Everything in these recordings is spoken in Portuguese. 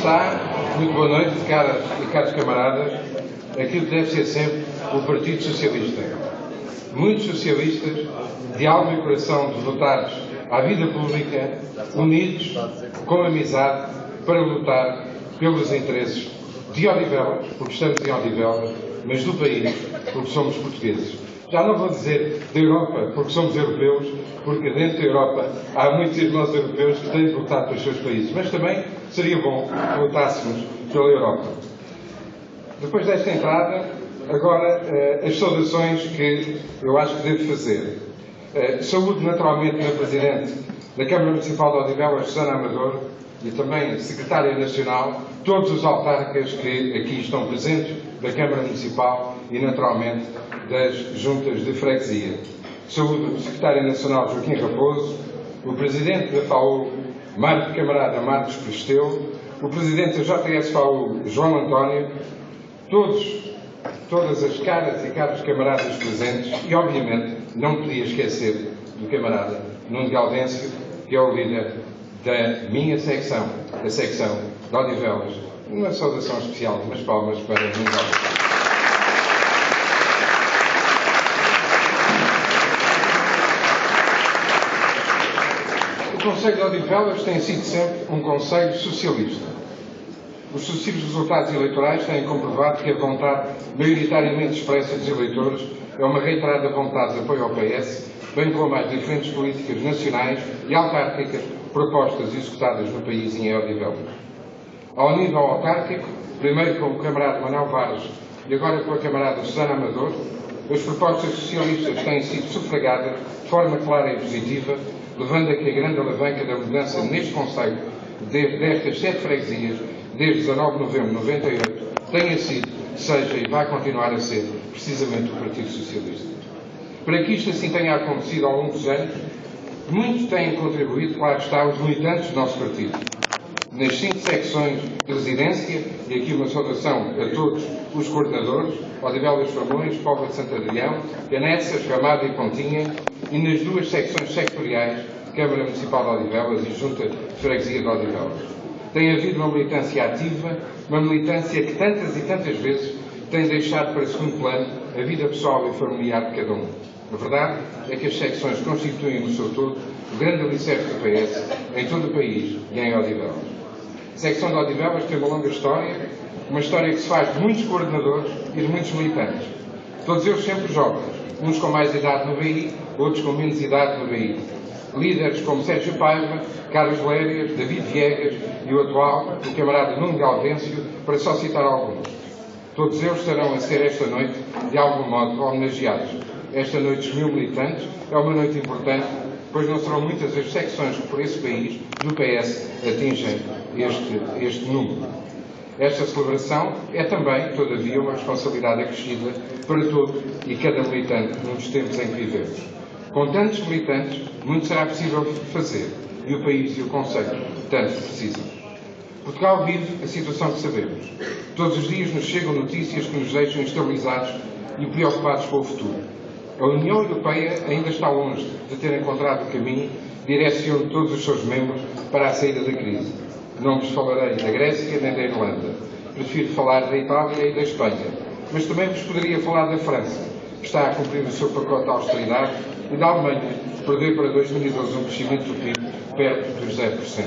está, muito boa noite, caros camaradas, aquilo que deve ser sempre o Partido Socialista. Muitos socialistas, de alma e coração devotados à vida pública, unidos, com amizade, para lutar pelos interesses de Odivelas, porque estamos em Odivelas, mas do país, porque somos portugueses. Já não vou dizer da Europa, porque somos europeus, porque dentro da Europa há muitos irmãos europeus que têm de lutar pelos seus países, mas também seria bom que lutássemos pela Europa. Depois desta entrada, agora as saudações que eu acho que devo fazer. Saúdo naturalmente a Presidente da Câmara Municipal de Odivelas, Susana Amador, e também Secretária Nacional, todos os autarcas que aqui estão presentes da Câmara Municipal e naturalmente das juntas de freguesia. Saúdo o Secretário Nacional Joaquim Raposo, o Presidente da FAU, Camarada Marcos Presteu, o Presidente da JSFAU, João António, todas as caras e caros camaradas presentes e, obviamente, não podia esquecer do camarada Nuno Gaudêncio, que é o líder da minha secção, da secção de Odivelas. Uma saudação especial, umas palmas para Nuno Gaudêncio. O Conselho de Odivelas tem sido sempre um Conselho socialista. Os sucessivos resultados eleitorais têm comprovado que a vontade maioritariamente expressa dos eleitores é uma reiterada vontade de apoio ao PS, bem como às diferentes políticas nacionais e autárquicas propostas e executadas no país e em Odivelas. Ao nível autárquico, primeiro com o camarada Manuel Vares e agora com a camarada Susana Amador, as propostas socialistas têm sido sufragadas de forma clara e positiva, levando a que a grande alavanca da mudança neste Conselho destas 7 freguesias, desde 19 de novembro de 98, tenha sido, seja e vai continuar a ser, precisamente o Partido Socialista. Para que isto assim tenha acontecido ao longo dos anos, muitos têm contribuído, claro está, os militantes do nosso partido. Nas 5 secções de residência, e aqui uma saudação a todos os coordenadores, Odivelas Famões, Póvoa de Santo Adrião, Caneças, Ramada e Pontinha, e nas 2 secções sectoriais, Câmara Municipal de Odivelas e Junta de Freguesia de Odivelas. Tem havido uma militância ativa, uma militância que tantas e tantas vezes tem deixado para segundo plano a vida pessoal e familiar de cada um. A verdade é que as secções constituem no seu todo o grande alicerce do PS em todo o país e em Odivelas. A secção de Odivelas tem uma longa história, uma história que se faz de muitos coordenadores e de muitos militantes. Todos eles sempre jovens, uns com mais idade no BI, outros com menos idade no BI. Líderes como Sérgio Paiva, Carlos Lérias, David Viegas e o atual, o camarada Nuno Gaudêncio, para só citar alguns. Todos eles estarão a ser esta noite, de algum modo, homenageados. Esta noite dos 1000 militantes é uma noite importante, pois não serão muitas as secções que por esse país, do PS, atingem este número. Esta celebração é também, todavia, uma responsabilidade acrescida para todo e cada militante nos tempos em que vivemos. Com tantos militantes, muito será possível fazer, e o país e o Conselho tanto precisam. Portugal vive a situação que sabemos. Todos os dias nos chegam notícias que nos deixam estabilizados e preocupados com o futuro. A União Europeia ainda está longe de ter encontrado o caminho que direcione todos os seus membros para a saída da crise. Não vos falarei da Grécia nem da Irlanda. Prefiro falar da Itália e da Espanha. Mas também vos poderia falar da França, que está a cumprir o seu pacote de austeridade, e da Alemanha, que prevê para 2012 um crescimento do PIB perto dos 0%.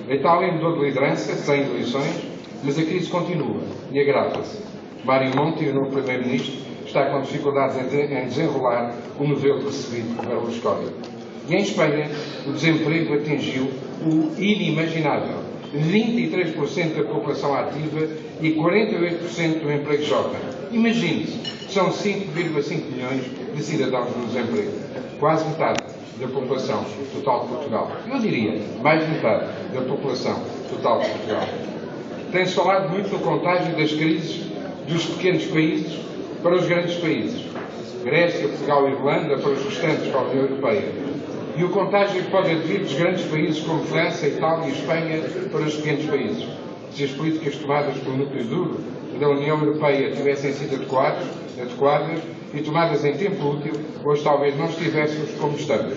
A Itália mudou de liderança, sem eleições, mas a crise continua e agrava-se. Mário Monti, o novo Primeiro-Ministro, está com dificuldades em desenrolar o novelo recebido por Berlusconi. E em Espanha, o desemprego atingiu o inimaginável. 23% da população ativa e 48% do emprego jovem. Imagine-se, são 5,5 milhões de cidadãos no desemprego. Quase metade da população total de Portugal. Eu diria, mais de metade da população total de Portugal. Tem-se falado muito no contágio das crises dos pequenos países para os grandes países. Grécia, Portugal e Irlanda para os restantes da União Europeia. E o contágio pode advir dos grandes países como França, Itália e Espanha para os pequenos países. Se as políticas tomadas pelo núcleo duro da União Europeia tivessem sido adequadas e tomadas em tempo útil, hoje talvez não estivéssemos como estamos.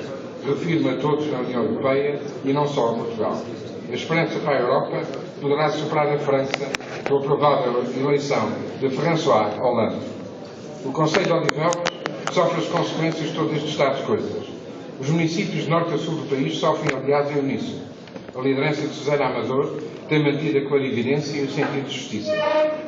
Refiro-me a todos na União Europeia e não só a Portugal. A esperança para a Europa poderá superar a França com a provável eleição de François Hollande. O Conselho de Odivelas sofre as consequências de todo este estado de coisas. Os municípios de norte a sul do país sofrem, aliás, em uníssono. A liderança de Susana Amador tem mantido a clarividência e o sentido de justiça.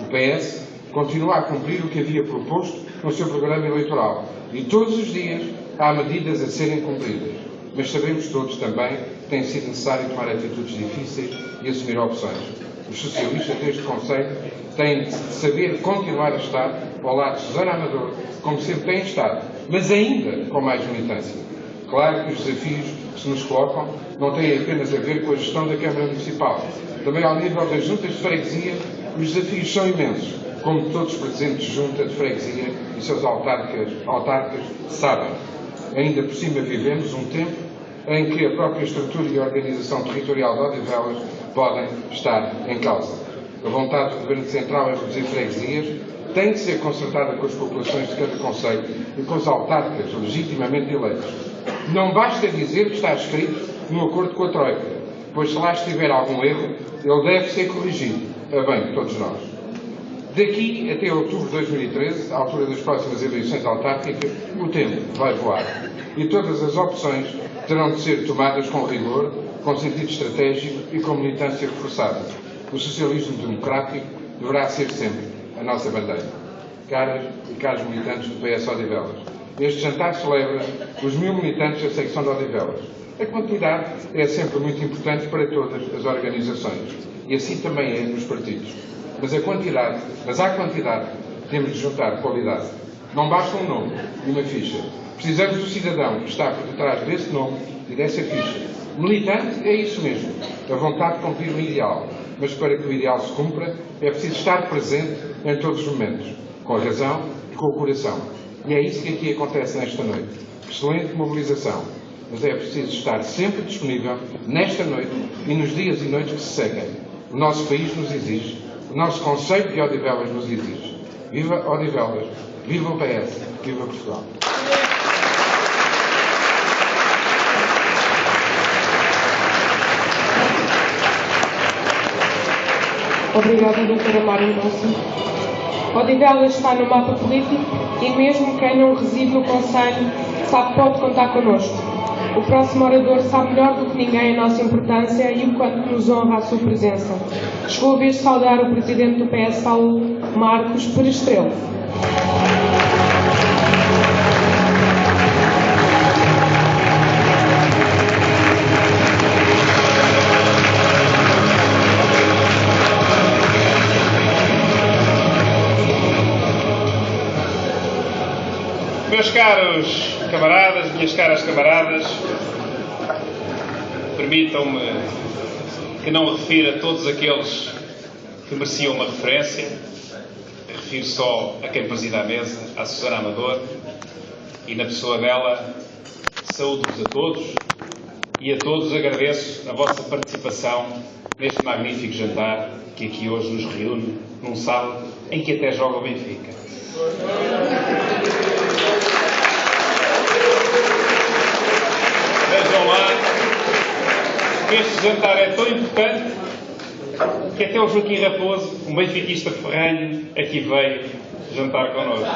O PS continua a cumprir o que havia proposto no seu programa eleitoral e todos os dias há medidas a serem cumpridas. Mas sabemos todos também que tem sido necessário tomar atitudes difíceis e assumir opções. Os socialistas deste Conselho têm de saber continuar a estar ao lado de Susana Amador, como sempre têm estado, mas ainda com mais militância. Claro que os desafios que se nos colocam não têm apenas a ver com a gestão da Câmara Municipal. Também ao nível das juntas de freguesia, os desafios são imensos, como todos os presidentes de junta de freguesia e seus autarcas sabem. Ainda por cima vivemos um tempo em que a própria estrutura e organização territorial de Odivelas podem estar em causa. A vontade do Governo Central em reduzir freguesias tem de ser concertada com as populações de cada concelho e com os autarcas legitimamente eleitos. Não basta dizer que está escrito no acordo com a Troika, pois se lá estiver algum erro, ele deve ser corrigido, a bem de todos nós. Daqui até outubro de 2013, à altura das próximas eleições autárquicas, o tempo vai voar. E todas as opções terão de ser tomadas com rigor, com sentido estratégico e com militância reforçada. O socialismo democrático deverá ser sempre a nossa bandeira. Caras e caros militantes do PS Odivelas, este jantar celebra os 1000 militantes da secção de Odivelas. A quantidade é sempre muito importante para todas as organizações e assim também é nos partidos. Mas à quantidade temos de juntar qualidade. Não basta um nome e uma ficha. Precisamos do cidadão que está por detrás desse nome e dessa ficha. Militante é isso mesmo, a vontade de cumprir um ideal. Mas para que o ideal se cumpra, é preciso estar presente em todos os momentos, com a razão e com o coração. E é isso que aqui acontece nesta noite. Excelente mobilização. Mas é preciso estar sempre disponível, nesta noite e nos dias e noites que se seguem. O nosso país nos exige, o nosso Conselho de Odivelas nos exige. Viva Odivelas, viva o PS, viva Portugal. Obrigada, Dra. Mário Mendonça. Odivelas está no mapa político e mesmo quem não reside no Conselho sabe que pode contar connosco. O próximo orador sabe melhor do que ninguém a nossa importância e o quanto nos honra a sua presença. Chegou a vez de saudar o Presidente do PS, Paulo Marcos Perestrelo. Meus caros camaradas, minhas caras camaradas, permitam-me que não refira todos aqueles que mereciam uma referência. Refiro só a quem preside a mesa, à Susana Amador, e na pessoa dela saúdo-vos a todos e a todos agradeço a vossa participação neste magnífico jantar que aqui hoje nos reúne num sábado em que até joga o Benfica. Vejam lá que este jantar é tão importante que até o Joaquim Raposo, um benfiquista ferranho, aqui veio jantar connosco.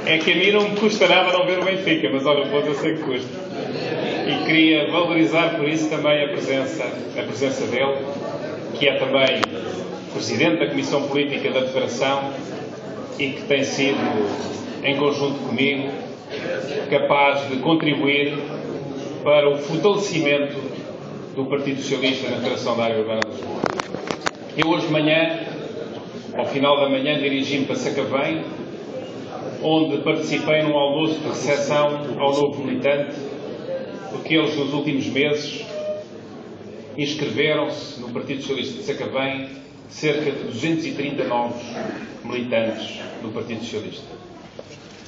É que a mim não me custa nada não ver o Benfica, mas ao Raposo eu sei que custa. E queria valorizar por isso também a presença dele, que é também Presidente da Comissão Política da Federação e que tem sido, em conjunto comigo, capaz de contribuir para o fortalecimento do Partido Socialista na Federação da Área Urbana de Lisboa. Eu hoje de manhã, ao final da manhã, dirigi-me para Sacavém, onde participei num almoço de recepção ao novo militante, porque eles nos últimos meses inscreveram-se no Partido Socialista de Sacavém cerca de 230 novos militantes do Partido Socialista.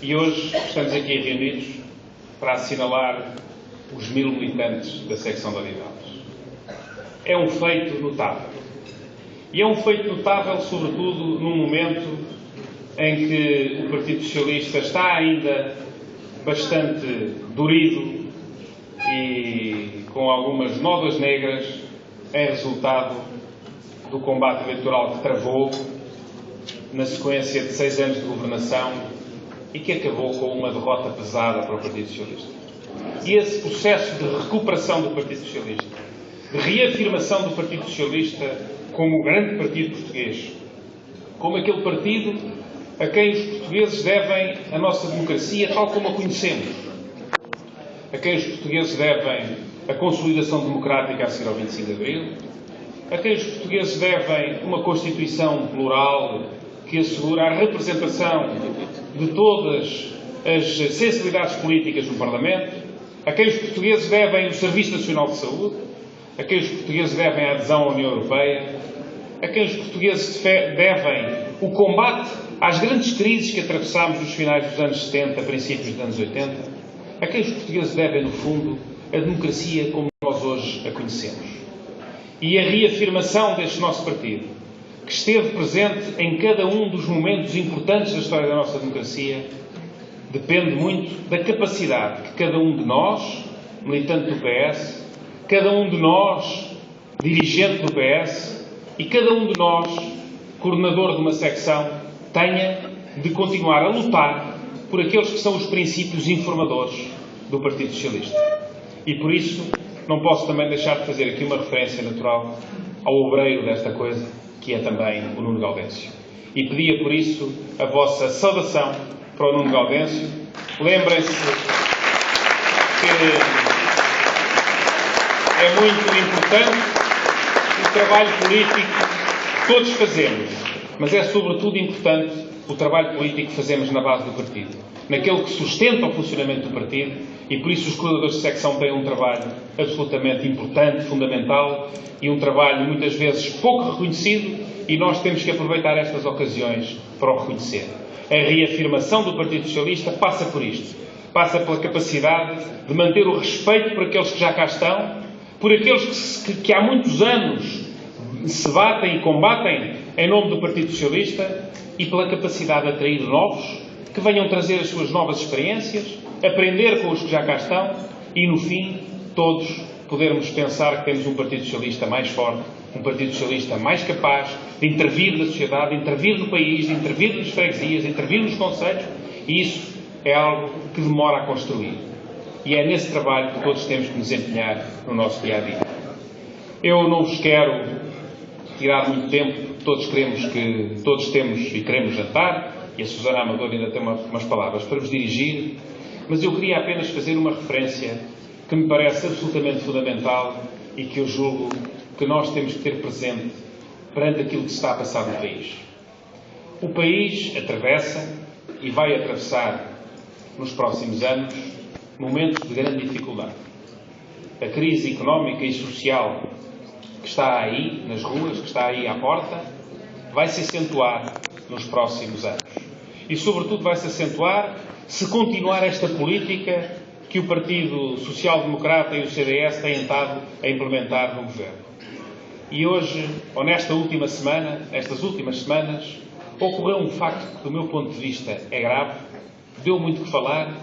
E hoje estamos aqui reunidos para assinalar os 1000 militantes da secção de Odivelas. É um feito notável. E é um feito notável, sobretudo, num momento em que o Partido Socialista está ainda bastante dorido e com algumas novas negras é resultado do combate eleitoral que travou na sequência de 6 anos de governação e que acabou com uma derrota pesada para o Partido Socialista. E esse processo de recuperação do Partido Socialista, de reafirmação do Partido Socialista como o grande partido português, como aquele partido a quem os portugueses devem a nossa democracia tal como a conhecemos, a quem os portugueses devem a consolidação democrática a seguir ao 25 de Abril, a quem os portugueses devem uma Constituição plural que assegura a representação de todas as sensibilidades políticas no Parlamento, a quem os portugueses devem o Serviço Nacional de Saúde, a quem os portugueses devem a adesão à União Europeia, a quem os portugueses devem o combate às grandes crises que atravessámos nos finais dos anos 70, princípios dos anos 80, a quem os portugueses devem, no fundo, a democracia como nós hoje a conhecemos. E a reafirmação deste nosso partido, que esteve presente em cada um dos momentos importantes da história da nossa democracia, depende muito da capacidade que cada um de nós, militante do PS, cada um de nós, dirigente do PS, e cada um de nós, coordenador de uma secção, tenha de continuar a lutar por aqueles que são os princípios informadores do Partido Socialista. E por isso não posso também deixar de fazer aqui uma referência natural ao obreiro desta coisa, que é também o Nuno Gaudêncio. E pedia por isso a vossa saudação para o Nuno Gaudêncio. Lembrem-se que é muito importante o trabalho político que todos fazemos, mas é sobretudo importante o trabalho político que fazemos na base do partido, naquele que sustenta o funcionamento do partido, e por isso os coordenadores de secção têm um trabalho absolutamente importante, fundamental, e um trabalho muitas vezes pouco reconhecido, e nós temos que aproveitar estas ocasiões para o reconhecer. A reafirmação do Partido Socialista passa por isto. Passa pela capacidade de manter o respeito por aqueles que já cá estão, por aqueles que há muitos anos se batem e combatem em nome do Partido Socialista, e pela capacidade de atrair novos, que venham trazer as suas novas experiências, aprender com os que já cá estão e, no fim, todos podermos pensar que temos um Partido Socialista mais forte, um Partido Socialista mais capaz de intervir na sociedade, de intervir no país, de intervir nas freguesias, de intervir nos concelhos, e isso é algo que demora a construir. E é nesse trabalho que todos temos que nos empenhar no nosso dia-a-dia. Eu não vos quero tirar muito tempo, todos temos e queremos jantar, e a Susana Amador ainda tem umas palavras para vos dirigir, mas eu queria apenas fazer uma referência que me parece absolutamente fundamental e que eu julgo que nós temos que ter presente perante aquilo que se está a passar no país. O país atravessa e vai atravessar nos próximos anos momentos de grande dificuldade. A crise económica e social que está aí nas ruas, que está aí à porta, vai se acentuar nos próximos anos. E, sobretudo, vai se acentuar se continuar esta política que o Partido Social Democrata e o CDS têm estado a implementar no Governo. E hoje, ou nestas últimas semanas, ocorreu um facto que, do meu ponto de vista, é grave, deu muito que falar,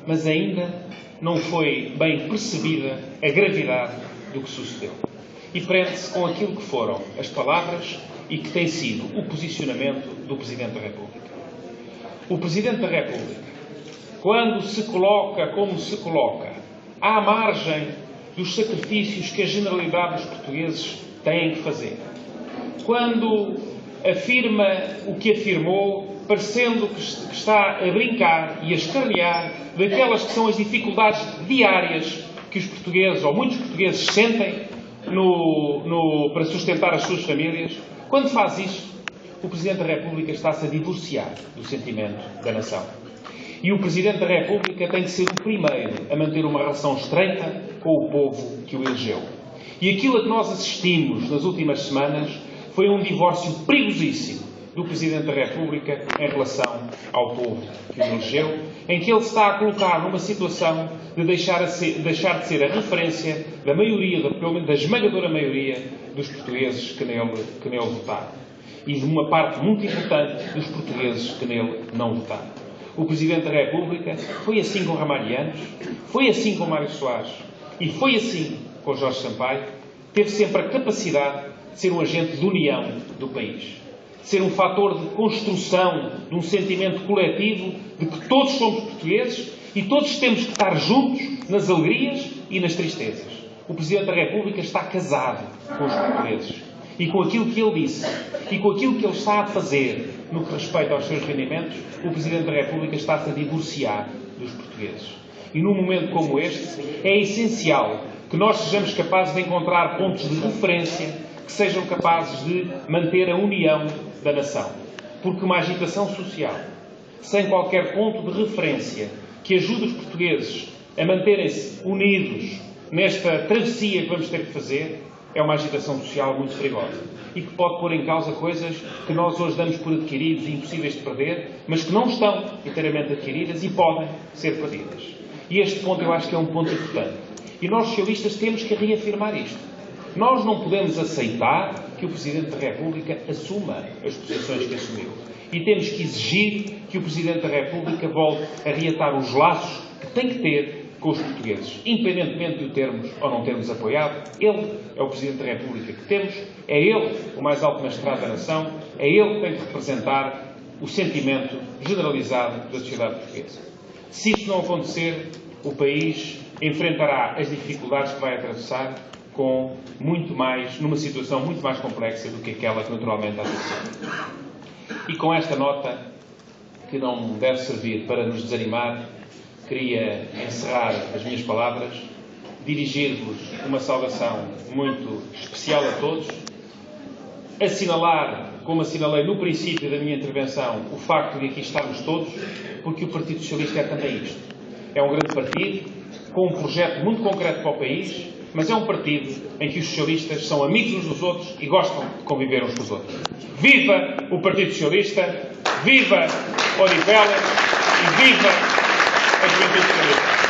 mas ainda não foi bem percebida a gravidade do que sucedeu. E prende-se com aquilo que foram as palavras e que tem sido o posicionamento do Presidente da República. O Presidente da República, quando se coloca como se coloca, à margem dos sacrifícios que a generalidade dos portugueses têm que fazer, quando afirma o que afirmou, parecendo que está a brincar e a escarnear daquelas que são as dificuldades diárias que os portugueses, ou muitos portugueses, sentem para sustentar as suas famílias, quando faz isso, o Presidente da República está-se a divorciar do sentimento da nação. E o Presidente da República tem de ser o primeiro a manter uma relação estreita com o povo que o elegeu. E aquilo a que nós assistimos nas últimas semanas foi um divórcio perigosíssimo do Presidente da República em relação ao povo que o elegeu, em que ele se está a colocar numa situação de deixar de ser a referência da maioria, pelo menos da esmagadora maioria dos portugueses que nele votaram. E de uma parte muito importante dos portugueses que nele não votaram. O Presidente da República foi assim com Ramalhianos, foi assim com Mário Soares e foi assim com Jorge Sampaio, teve sempre a capacidade de ser um agente de união do país, de ser um fator de construção de um sentimento coletivo de que todos somos portugueses e todos temos que estar juntos nas alegrias e nas tristezas. O Presidente da República está casado com os portugueses. E com aquilo que ele disse, e com aquilo que ele está a fazer no que respeita aos seus rendimentos, o Presidente da República está-se a divorciar dos portugueses. E num momento como este, é essencial que nós sejamos capazes de encontrar pontos de referência que sejam capazes de manter a união da nação. Porque uma agitação social, sem qualquer ponto de referência que ajude os portugueses a manterem-se unidos nesta travessia que vamos ter que fazer, é uma agitação social muito perigosa e que pode pôr em causa coisas que nós hoje damos por adquiridos e impossíveis de perder, mas que não estão inteiramente adquiridas e podem ser perdidas. E este ponto eu acho que é um ponto importante. E nós, socialistas, temos que reafirmar isto. Nós não podemos aceitar que o Presidente da República assuma as posições que assumiu. E temos que exigir que o Presidente da República volte a reatar os laços que tem que ter com os portugueses, independentemente de o termos ou não termos apoiado. Ele é o Presidente da República que temos, é ele o mais alto magistrado da nação, é ele que tem que representar o sentimento generalizado da sociedade portuguesa. Se isso não acontecer, o país enfrentará as dificuldades que vai atravessar com muito mais, numa situação muito mais complexa do que aquela que naturalmente há de ser. E com esta nota, que não deve servir para nos desanimar, queria encerrar as minhas palavras, dirigir-vos uma saudação muito especial a todos, assinalar, como assinalei no princípio da minha intervenção, o facto de aqui estarmos todos, porque o Partido Socialista é também isto. É um grande partido, com um projeto muito concreto para o país, mas é um partido em que os socialistas são amigos uns dos outros e gostam de conviver uns com os outros. Viva o Partido Socialista, viva Odivelas e viva a Juventude Socialista.